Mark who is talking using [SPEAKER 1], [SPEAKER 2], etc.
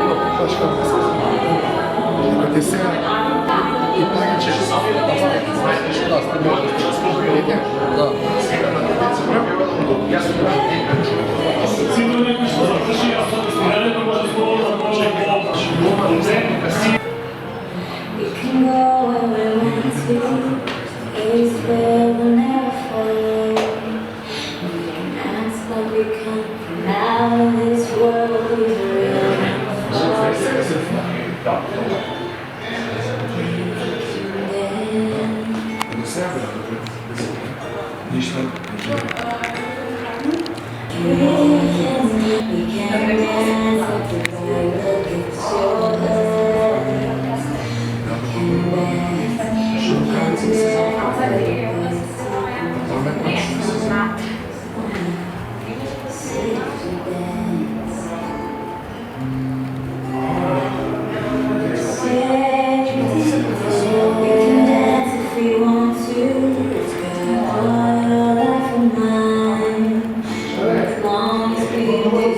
[SPEAKER 1] Yok, başka bir mesaj. Ötesi iddia geçeriz. Да.
[SPEAKER 2] We can go where we want to, is where we'll never fall. We can act like we come from out of this world, we can dance up the night, look into your eyes. Long as we